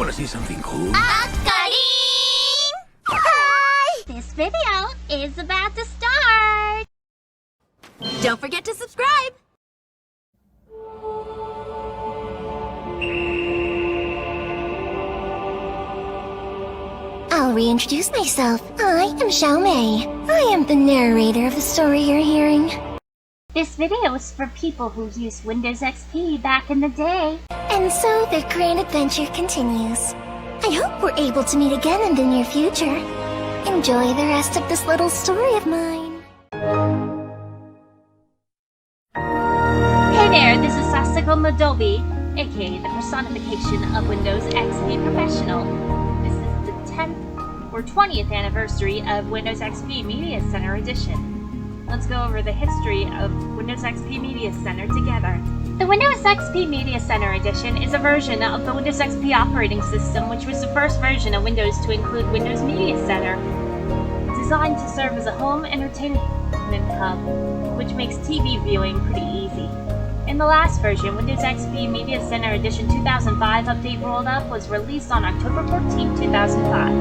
want to see something cool? Hi! This video is about to start! Don't forget to subscribe! I'll reintroduce myself. I am Xiaomei. I am the narrator of the story you're hearing. This video is for people who used Windows XP back in the day. And so the grand adventure continues. I hope we're able to meet again in the near future. Enjoy the rest of this little story of mine. Hey there, this is Saseko Madobe, aka the personification of Windows XP Professional. This is the 10th or 20th anniversary of Windows XP Media Center Edition. Let's go over the history of Windows XP Media Center together. The Windows XP Media Center Edition is a version of the Windows XP operating system, which was the first version of Windows to include Windows Media Center, designed to serve as a home entertainment hub, which makes TV viewing pretty easy. In the last version, Windows XP Media Center Edition 2005 update rolled up was released on October 14, 2005.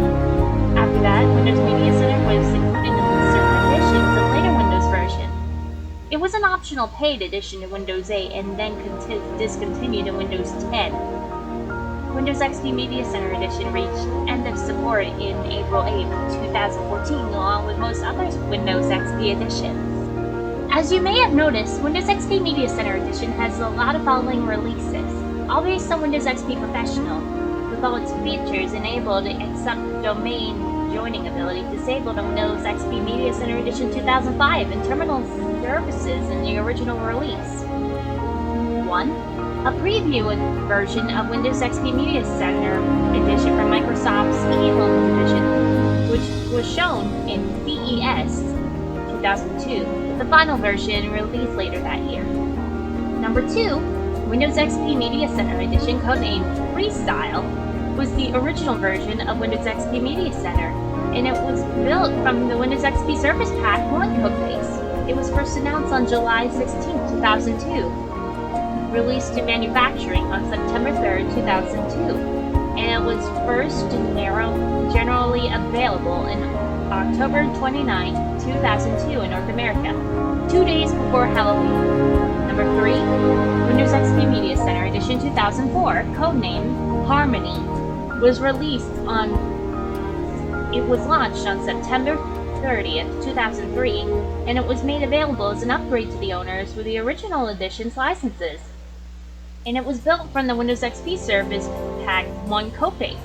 After that, Windows Media Center was included in certain editions of later Windows version. It was an optional paid addition to Windows 8 and then discontinued in Windows 10. Windows XP Media Center Edition reached end of support in April 8, 2014, along with most other Windows XP editions. As you may have noticed, Windows XP Media Center Edition has a lot of following releases, all based on Windows XP Professional, with all its features enabled except domain joining ability disabled on Windows XP Media Center Edition 2005 and terminal services in the original release. 1. A preview version of Windows XP Media Center Edition from Microsoft's eHome Division, which was shown in CES 2002, with the final version released later that year. Number 2. Windows XP Media Center Edition, codenamed Freestyle, was the original version of Windows XP Media Center, and it was built from the Windows XP Service Pack 1 codebase. It was first announced on July 16, 2002, released to manufacturing on September 3, 2002, and it was first generally available in October 29, 2002 in North America, 2 days before Halloween. Number 3, Windows XP Media Center Edition 2004, codenamed Harmony, was launched on September 30th, 2003, and it was made available as an upgrade to the owners with the original edition's licenses. And it was built from the Windows XP Service Pack 1 codebase,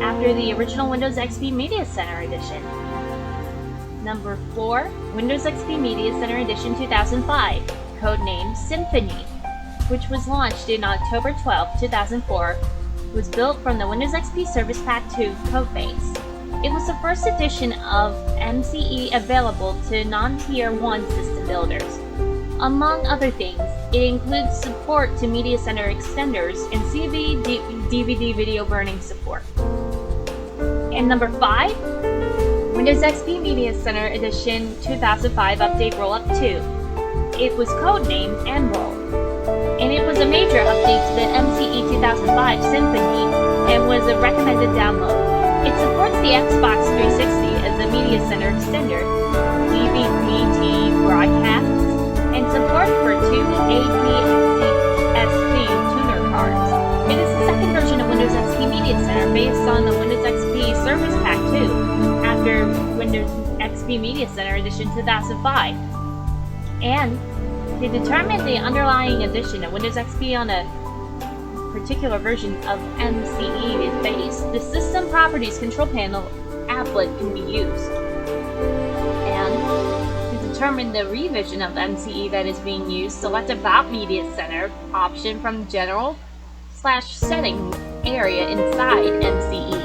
after the original Windows XP Media Center Edition. Number 4, Windows XP Media Center Edition 2005, codenamed Symphony, which was launched in October 12, 2004, was built from the Windows XP Service Pack 2 codebase. It was the first edition of MCE available to non-Tier 1 system builders. Among other things, it includes support to Media Center extenders and DVD video burning support. And number 5, Windows XP Media Center Edition 2005 Update Rollup 2. It was codenamed Emerald, and it was a major update to the MCE 2005 Symphony and was a recommended download. It supports the Xbox 360 as a Media Center extender, DVD broadcasts, and support for 2 ADSC tuner cards. It is the second version of Windows XP Media Center based on the Windows XP Service Pack 2 after Windows XP Media Center Edition 2005. And to determine the underlying edition of Windows XP on a particular version of MCE is based, the System Properties Control Panel applet can be used. And to determine the revision of MCE that is being used, select About Media Center option from General/Setting area inside MCE.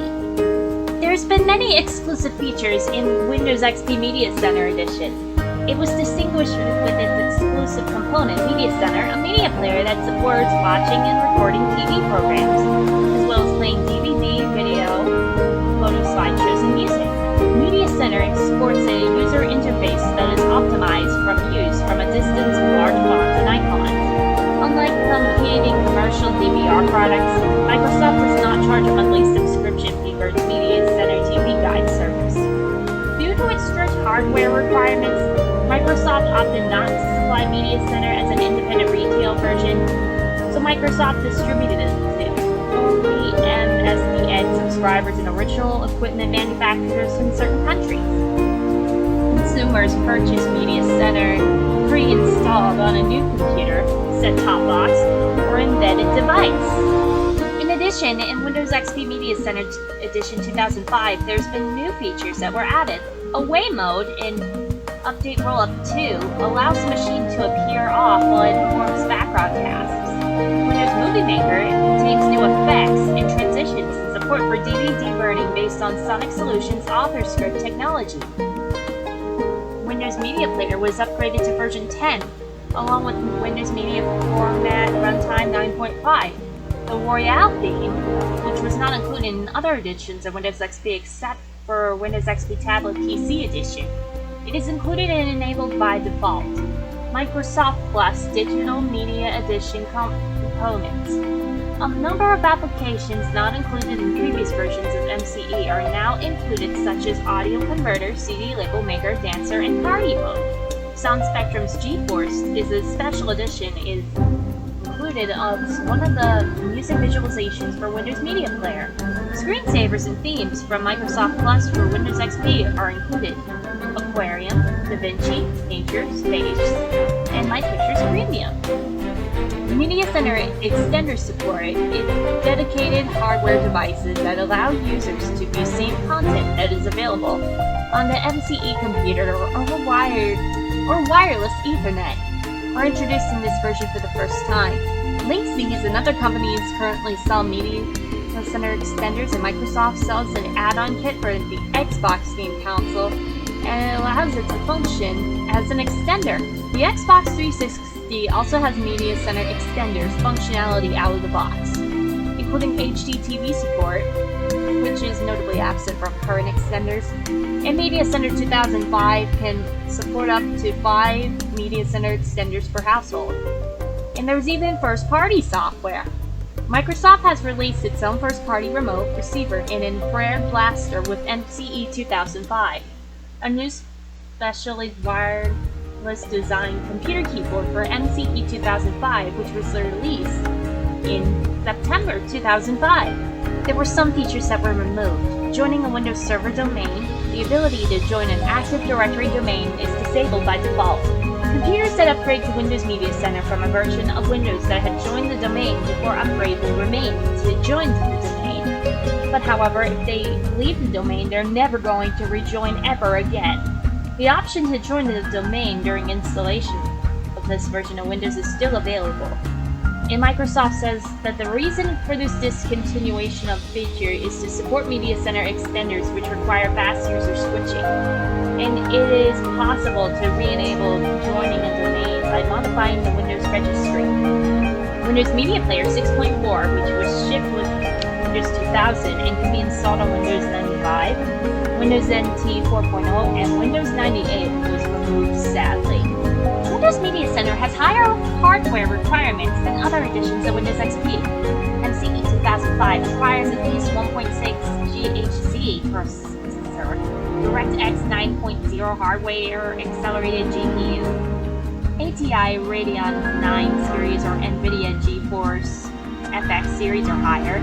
There's been many exclusive features in Windows XP Media Center Edition. It was distinguished with its exclusive component, Media Center, a media player that supports watching and recording TV programs, as well as playing DVD, video, photo slideshows, and music. Media Center supports a user interface that is optimized from use from a distance with large fonts and icons. Unlike competing commercial DVR products, Microsoft does not charge a monthly requirements, Microsoft opted not to supply Media Center as an independent retail version, so Microsoft distributed it to only MSP Ed subscribers and original equipment manufacturers in certain countries. Consumers purchase Media Center pre-installed on a new computer, set-top box, or embedded device. In addition, in Windows XP Media Center Edition 2005, there's been new features that were added. Away mode in Update Rollup 2 allows the machine to appear off while it performs background tasks. Windows Movie Maker contains new effects and transitions and support for DVD burning based on Sonic Solutions AuthorScript technology. Windows Media Player was upgraded to version 10, along with Windows Media Format Runtime 9.5. The Royale theme, which was not included in other editions of Windows XP except for Windows XP Tablet PC Edition. It is included and enabled by default. Microsoft Plus Digital Media Edition components. A number of applications not included in previous versions of MCE are now included, such as Audio Converter, CD Label Maker, Dancer, and Party Mode. Sound Spectrum's GeForce is a special edition is included as one of the music visualizations for Windows Media Player. Screensavers and themes from Microsoft Plus for Windows XP are included. Aquarium, DaVinci, Nature, Space, and My Pictures Premium. Media Center Extender support is dedicated hardware devices that allow users to view same content that is available on the MCE computer or wireless Ethernet, are introduced in this version for the first time. Linksys and other companies currently sell Media Center extenders, and Microsoft sells an add-on kit for the Xbox Game Console, and it allows it to function as an extender. The Xbox 360 also has Media Center extenders functionality out of the box, including HD TV support, which is notably absent from current extenders, and Media Center 2005 can support up to 5 Media Center extenders per household. And there's even first-party software. Microsoft has released its own first-party remote receiver and infrared blaster with MCE 2005, a new specially wireless designed computer keyboard for MCE 2005, which was released in September 2005. There were some features that were removed. Joining a Windows Server domain, the ability to join an Active Directory domain is disabled by default. Computers that upgrade to Windows Media Center from a version of Windows that had joined the domain before upgrade will remain to join the domain. But however, if they leave the domain, they're never going to rejoin ever again. The option to join the domain during installation of this version of Windows is still available. And Microsoft says that the reason for this discontinuation of feature is to support Media Center extenders which require fast user switching. And it is possible to re-enable joining a domain by modifying the Windows registry. Windows Media Player 6.4, which was shipped with Windows 2000 and can be installed on Windows 95, Windows NT 4.0, and Windows 98 was removed sadly. Windows Media Center has higher hardware requirements than other editions of Windows XP. MCE 2005 requires at least 1.6 GHz processor, DirectX 9.0 hardware accelerated GPU, ATI Radeon 9 series or NVIDIA GeForce FX series or higher,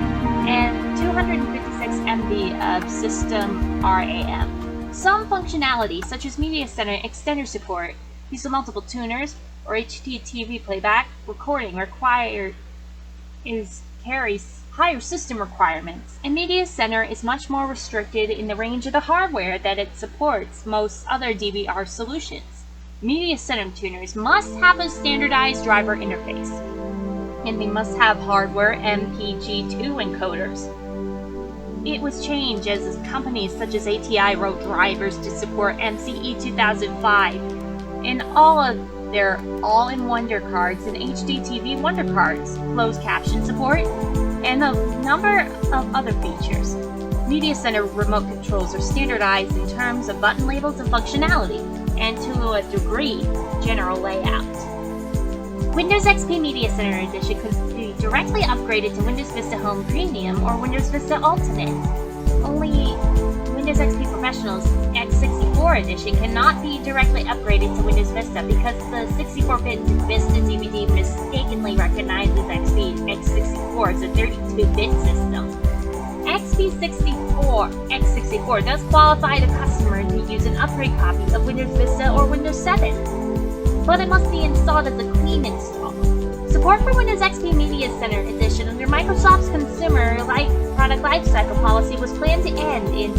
and 256 MB of system RAM. Some functionality, such as Media Center extender support, use of multiple tuners, or HD TV playback recording carries higher system requirements, and Media Center is much more restricted in the range of the hardware that it supports most other DVR solutions. Media Center tuners must have a standardized driver interface, and they must have hardware MPG2 encoders. It was changed as companies such as ATI wrote drivers to support MCE 2005 and all of their all-in-Wonder cards and HD TV Wonder cards, closed caption support, and a number of other features. Media Center remote controls are standardized in terms of button labels and functionality, and to a degree, general layout. Windows XP Media Center Edition could be directly upgraded to Windows Vista Home Premium or Windows Vista Ultimate. Only Windows XP Professional's X64 Edition cannot be directly upgraded to Windows Vista because the 64-bit Vista DVD mistakenly recognizes XP x64 as a 32-bit system. x64 does qualify the customer to use an upgrade copy of Windows Vista or Windows 7, but it must be installed as a clean install. Support for Windows XP Media Center Edition under Microsoft's Consumer Product Lifecycle policy was planned to end in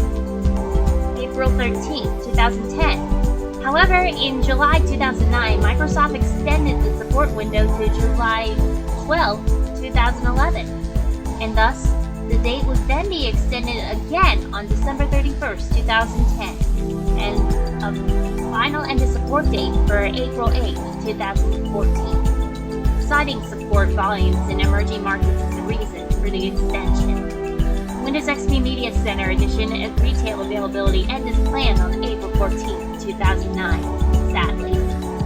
April 13, 2010. However, in July 2009, Microsoft extended the support window to July 12, 2011, and thus, the date would then be extended again on December 31st, 2010, and a final end of support date for April 8, 2014. Citing support volumes in emerging markets as the reason for the extension. Windows XP Media Center Edition and retail availability ended as planned on April 14, 2009, sadly.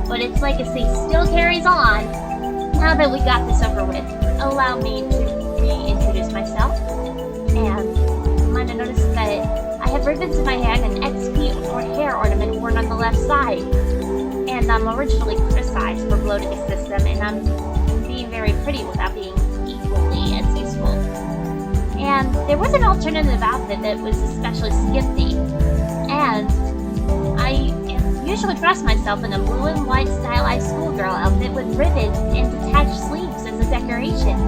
But its legacy still carries on. Now that we got this over with, allow me to reintroduce myself. And you might have noticed that I have ribbons in my hand and XP or hair ornament worn on the left side. And I'm originally criticized for bloating a system, and I'm being very pretty without being equally as useful. And there was an alternative outfit that was especially skimpy, and I usually dress myself in a blue and white stylized schoolgirl outfit with ribbons and detached sleeves as a decoration.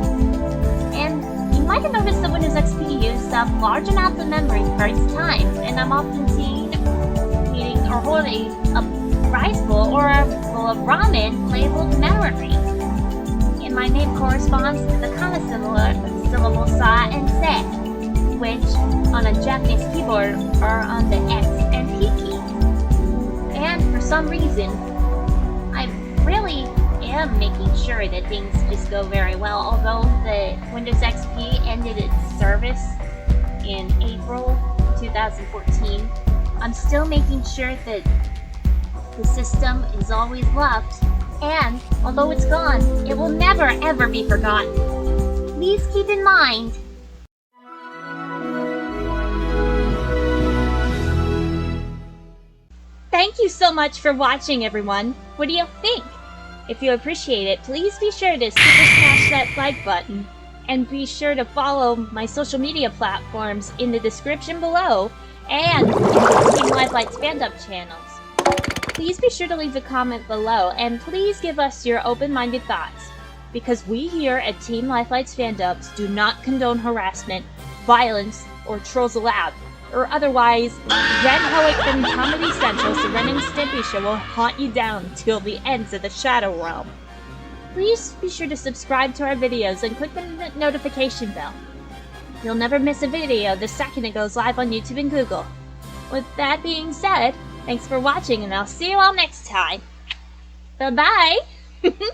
And you might have noticed that Windows XP used up large amounts of memory for its time, and I'm often seen eating or holding a rice bowl or a bowl of ramen labeled memory. And my name corresponds to the common syllable sa and se, which on a Japanese keyboard are on the X and P keys. And for some reason, I really am making sure that things just go very well. Although the Windows XP ended its service in April 2014, I'm still making sure that the system is always loved, and although it's gone, it will never ever be forgotten. Please keep in mind. Thank you so much for watching, everyone. What do you think? If you appreciate it, please be sure to super smash that like button, and be sure to follow my social media platforms in the description below, and Team Lifelight's fandom channels. Please be sure to leave a comment below, and please give us your open-minded thoughts, because we here at Team Lifelight's fandoms do not condone harassment, violence, or trolls allowed, or otherwise, Ren Hoek from Comedy Central's The Ren and Stimpy Show will haunt you down till the ends of the Shadow Realm. Please be sure to subscribe to our videos and click the notification bell. You'll never miss a video the second it goes live on YouTube and Google. With that being said, thanks for watching, and I'll see you all next time. Bye-bye!